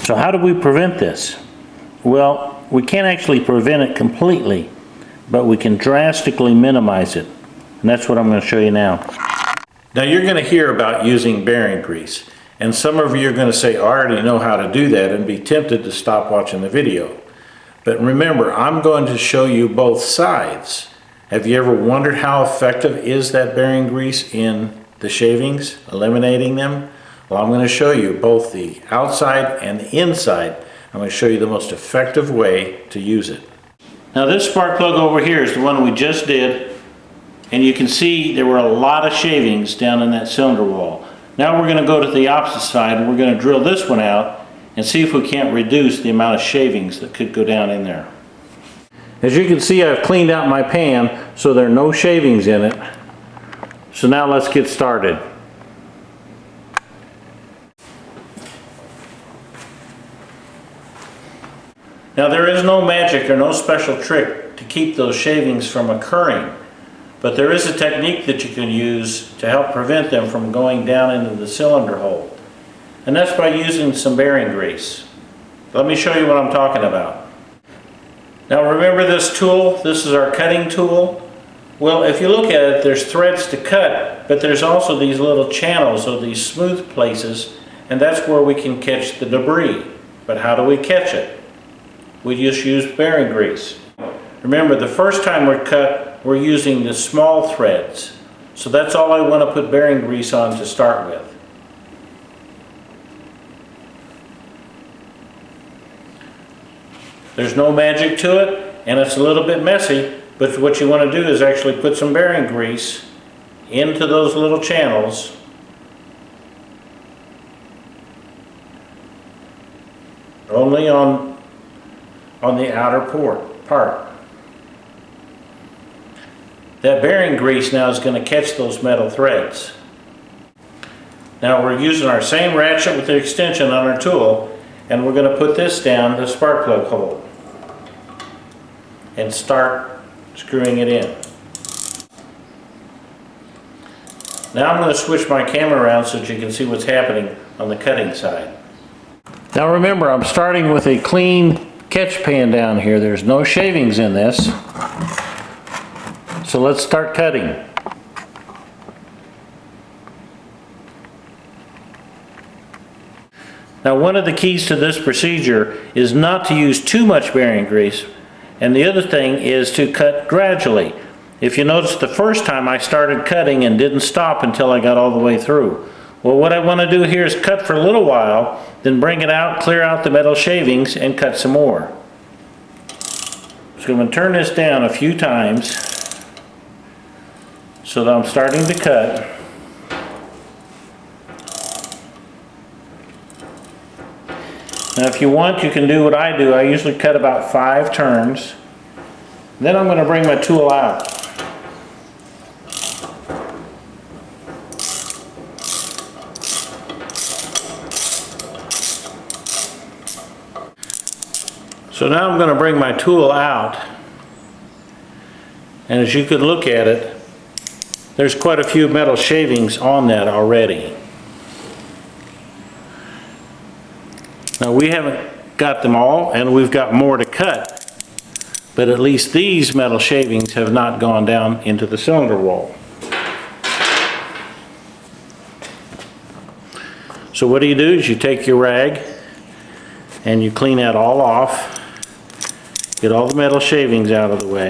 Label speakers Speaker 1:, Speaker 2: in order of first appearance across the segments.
Speaker 1: So how do we prevent this? Well, we can't actually prevent it completely, but we can drastically minimize it. And that's what I'm going to show you now. Now you're going to hear about using bearing grease. And some of you are going to say, I already know how to do that, and be tempted to stop watching the video. But remember, I'm going to show you both sides. Have you ever wondered how effective is that bearing grease in the shavings, eliminating them? Well, I'm going to show you both the outside and the inside. I'm going to show you the most effective way to use it. Now this spark plug over here is the one we just did, and you can see there were a lot of shavings down in that cylinder wall. Now we're going to go to the opposite side, and we're going to drill this one out and see if we can't reduce the amount of shavings that could go down in there. As you can see, I've cleaned out my pan so there are no shavings in it. So now let's get started. Now there is no magic or no special trick to keep those shavings from occurring, but there is a technique that you can use to help prevent them from going down into the cylinder hole. And that's by using some bearing grease. Let me show you what I'm talking about. Now remember this tool? This is our cutting tool. Well, if you look at it, there's threads to cut, but there's also these little channels or these smooth places, and that's where we can catch the debris. But how do we catch it? We just use bearing grease. Remember, the first time we cut, we're using the small threads. So that's all I want to put bearing grease on to start with. There's no magic to it, and it's a little bit messy, but what you want to do is actually put some bearing grease into those little channels. Only on the outer part. That bearing grease now is going to catch those metal threads. Now we're using our same ratchet with the extension on our tool, and we're going to put this down the spark plug hole and start screwing it in. Now I'm going to switch my camera around so that you can see what's happening on the cutting side. Now remember, I'm starting with a clean catch pan down here. There's no shavings in this. So let's start cutting. Now one of the keys to this procedure is not to use too much bearing grease, and the other thing is to cut gradually. If you notice, the first time I started cutting and didn't stop until I got all the way through. Well, what I want to do here is cut for a little while, then bring it out, clear out the metal shavings, and cut some more. So I'm going to turn this down a few times so that I'm starting to cut. Now if you want, you can do what I do. I usually cut about 5 turns. Then I'm going to bring my tool out. So now I'm going to bring my tool out, and as you can look at it, there's quite a few metal shavings on that already. Now we haven't got them all, and we've got more to cut, but at least these metal shavings have not gone down into the cylinder wall. So what do? Is you take your rag and you clean that all off, get all the metal shavings out of the way.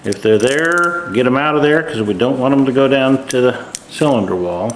Speaker 1: If they're there, get them out of there, because we don't want them to go down to the cylinder wall.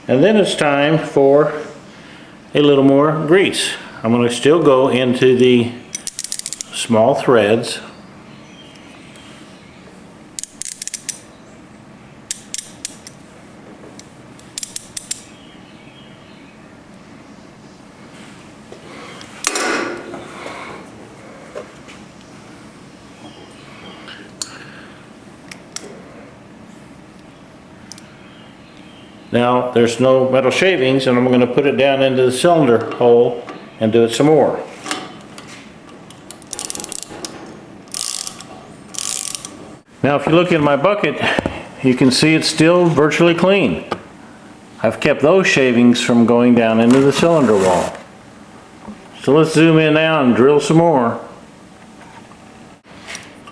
Speaker 1: And then it's time for a little more grease. I'm going to still go into the small threads. Now there's no metal shavings, and I'm going to put it down into the cylinder hole and do it some more. Now if you look in my bucket, you can see it's still virtually clean. I've kept those shavings from going down into the cylinder wall. So let's zoom in now and drill some more.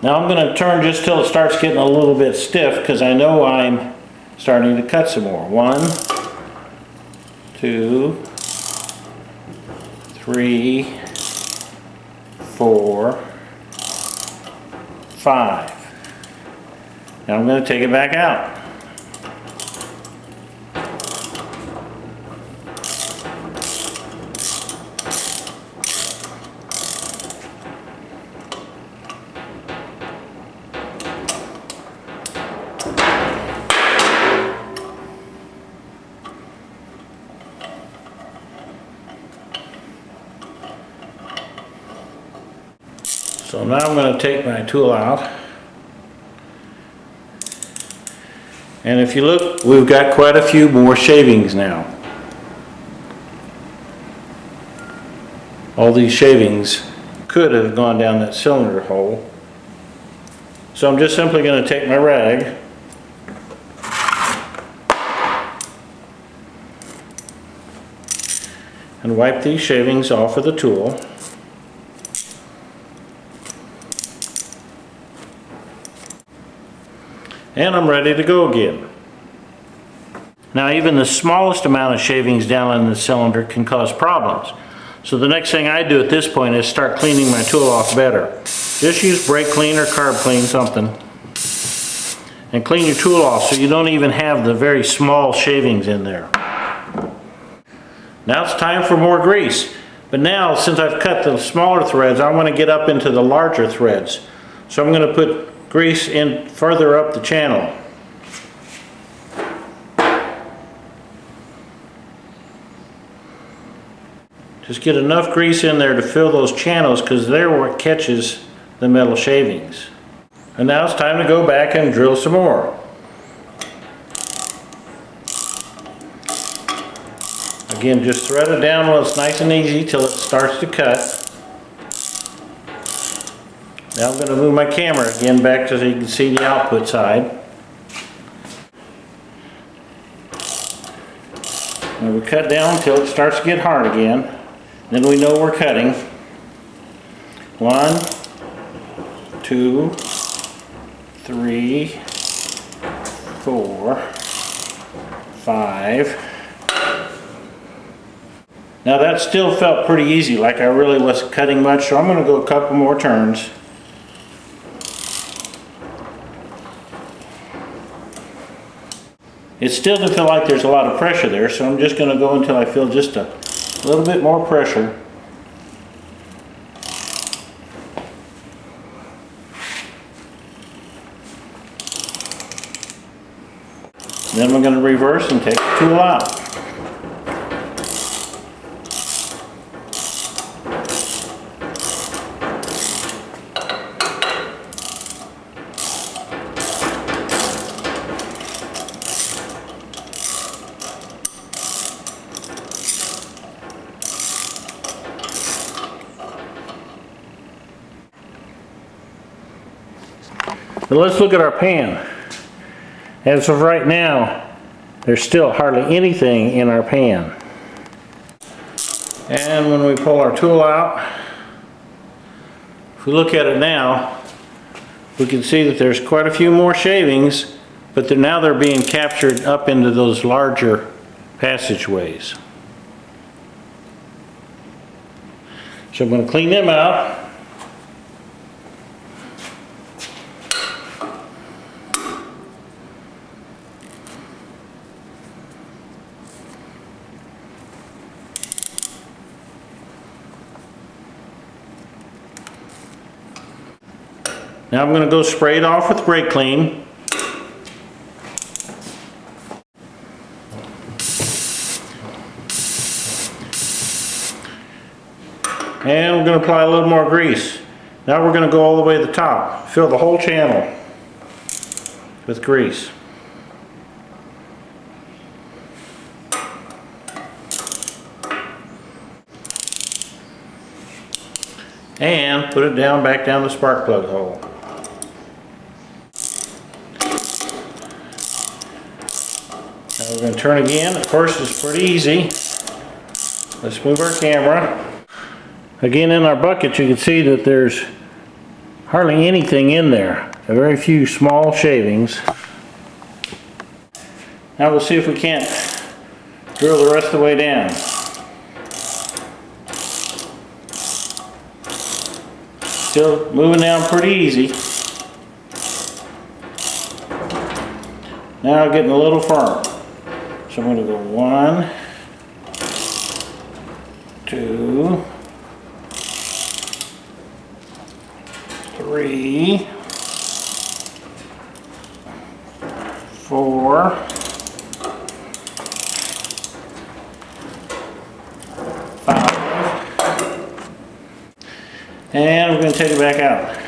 Speaker 1: Now I'm going to turn just till it starts getting a little bit stiff, because I know I'm starting to cut some more. 1, 2, 3, 4, 5. Now I'm going to take it back out. So now I'm going to take my tool out. And if you look, we've got quite a few more shavings now. All these shavings could have gone down that cylinder hole. So I'm just simply going to take my rag and wipe these shavings off of the tool. And I'm ready to go again. Now even the smallest amount of shavings down in the cylinder can cause problems. So the next thing I do at this point is start cleaning my tool off better. Just use brake clean or carb clean, something. And clean your tool off so you don't even have the very small shavings in there. Now it's time for more grease. But now, since I've cut the smaller threads, I want to get up into the larger threads. So I'm going to put grease in further up the channel. Just get enough grease in there to fill those channels, because they're what catches the metal shavings. And now it's time to go back and drill some more. Again, just thread it down while it's nice and easy till it starts to cut. Now I'm going to move my camera again back so you can see the output side. And we cut down until it starts to get hard again. Then we know we're cutting. 1, 2, 3, 4, 5. Now that still felt pretty easy, like I really wasn't cutting much, so I'm going to go a couple more turns. It still doesn't feel like there's a lot of pressure there, so I'm just going to go until I feel just a little bit more pressure. Then we're going to reverse and take the tool out. But let's look at our pan. As of right now, there's still hardly anything in our pan. And when we pull our tool out, if we look at it now, we can see that there's quite a few more shavings, but now they're being captured up into those larger passageways. So I'm going to clean them out. Now I'm going to go spray it off with brake clean. And we're going to apply a little more grease. Now we're going to go all the way to the top. Fill the whole channel with grease. And put it down back down the spark plug hole. turn again. At first it's pretty easy. Let's move our camera. Again, in our bucket you can see that there's hardly anything in there. A very few small shavings. Now we'll see if we can't drill the rest of the way down. Still moving down pretty easy. Now getting a little firm. So I'm going to go 1, 2, 3, 4, 5, and we're going to take it back out.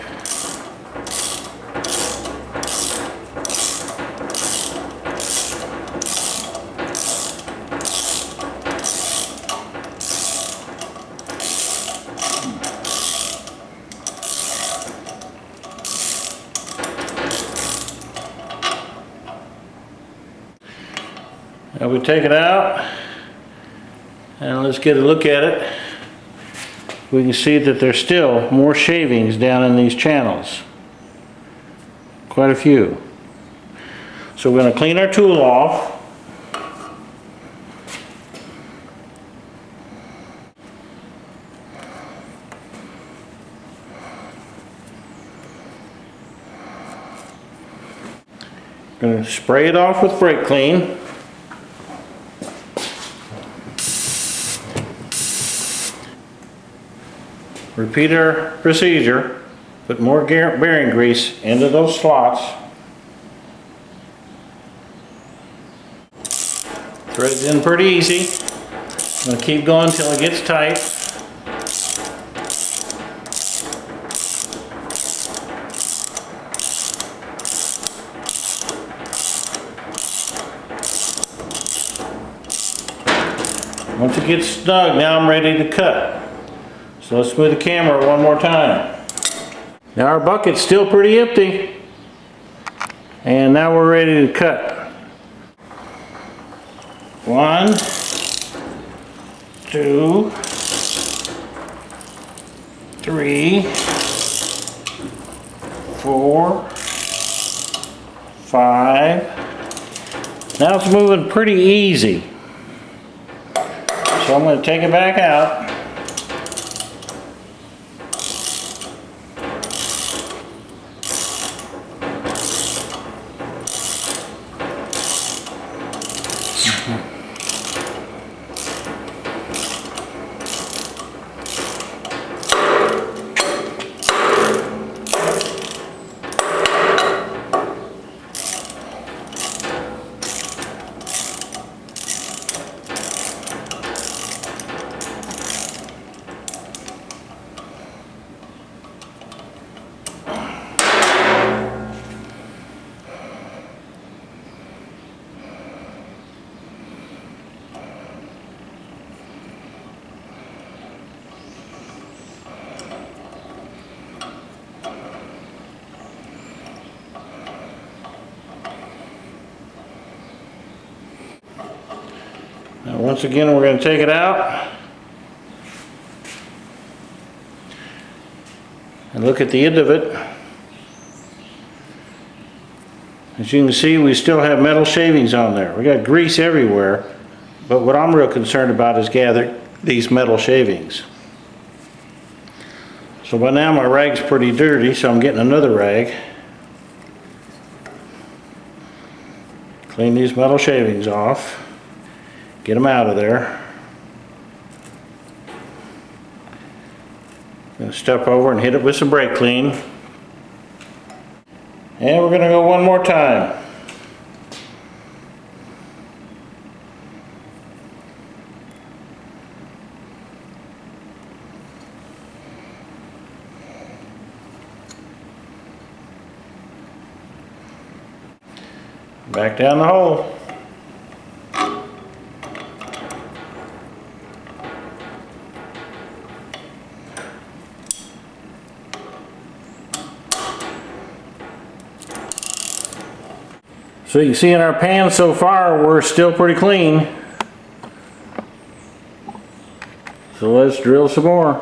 Speaker 1: Now we take it out and let's get a look at it. We can see that there's still more shavings down in these channels. Quite a few. So we're going to clean our tool off. Going to spray it off with brake clean. Repeat our procedure. Put more bearing grease into those slots. Thread it in pretty easy. I'm going to keep going until it gets tight. Once it gets snug, now I'm ready to cut. So let's move the camera one more time. Now our bucket's still pretty empty. And now we're ready to cut. 1, 2, 3, 4, 5. Now it's moving pretty easy. So I'm going to take it back out. Now once again we're going to take it out and look at the end of it. As you can see, we still have metal shavings on there. We got grease everywhere, but what I'm real concerned about is gathering these metal shavings. So by now my rag's pretty dirty, so I'm getting another rag. Clean these metal shavings off. Get them out of there. Going to step over and hit it with some brake clean. And we're going to go one more time. Back down the hole. So you can see in our pan so far, we're still pretty clean. So let's drill some more.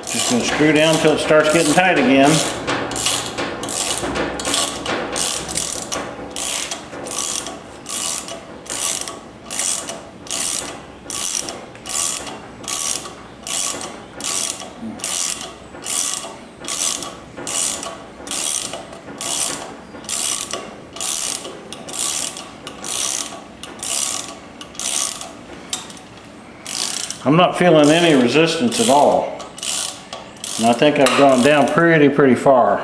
Speaker 1: Just going to screw down until it starts getting tight again. I'm not feeling any resistance at all. And I think I've gone down pretty far.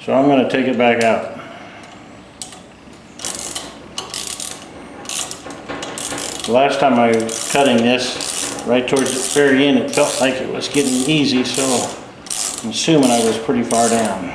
Speaker 1: So I'm going to take it back out. The last time I was cutting this, right towards the very end, it felt like it was getting easy, so I'm assuming I was pretty far down.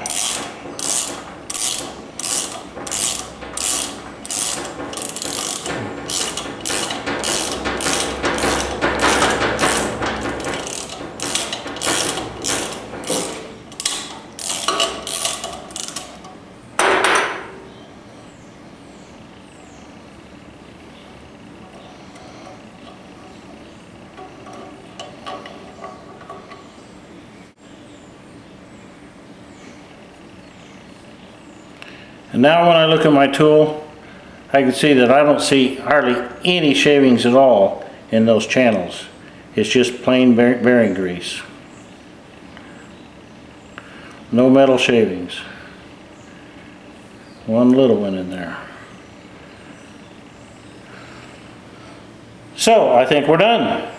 Speaker 1: And now when I look at my tool, I can see that I don't see hardly any shavings at all in those channels. It's just plain bearing grease. No metal shavings. One little one in there. So I think we're done.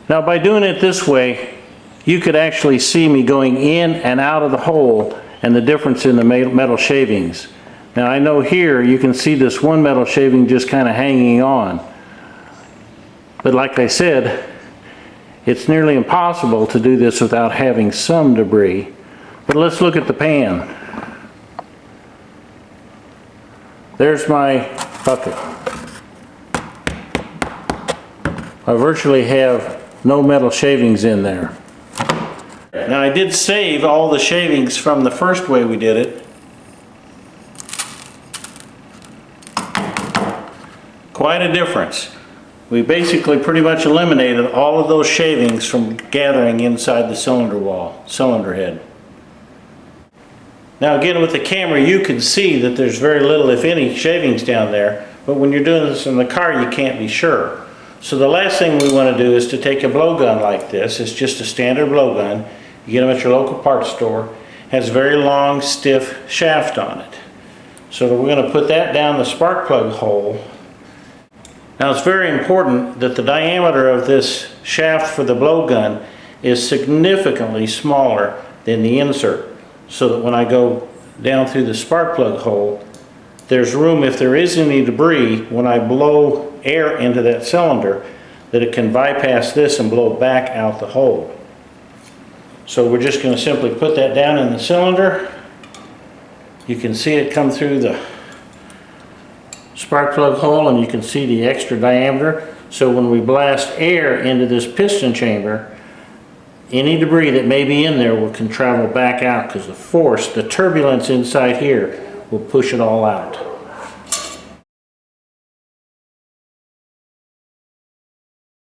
Speaker 1: Now by doing it this way, you could actually see me going in and out of the hole and the difference in the metal shavings. Now I know here you can see this one metal shaving just kind of hanging on. But like I said, it's nearly impossible to do this without having some debris. But let's look at the pan. There's my bucket. I virtually have no metal shavings in there. Now I did save all the shavings from the first way we did it. Quite a difference. We basically pretty much eliminated all of those shavings from gathering inside the cylinder wall, cylinder head. Now again, with the camera you can see that there's very little, if any, shavings down there, but when you're doing this in the car you can't be sure. So the last thing we want to do is to take a blowgun like this. It's just a standard blowgun. You get them at your local parts store. It has a very long, stiff shaft on it. So we're going to put that down the spark plug hole. Now it's very important that the diameter of this shaft for the blowgun is significantly smaller than the insert, so that when I go down through the spark plug hole, there's room, if there is any debris, when I blow air into that cylinder, that it can bypass this and blow back out the hole. So we're just going to simply put that down in the cylinder. You can see it come through the spark plug hole, and you can see the extra diameter. So when we blast air into this piston chamber, any debris that may be in there can travel back out, because the force, the turbulence inside here will push it all out.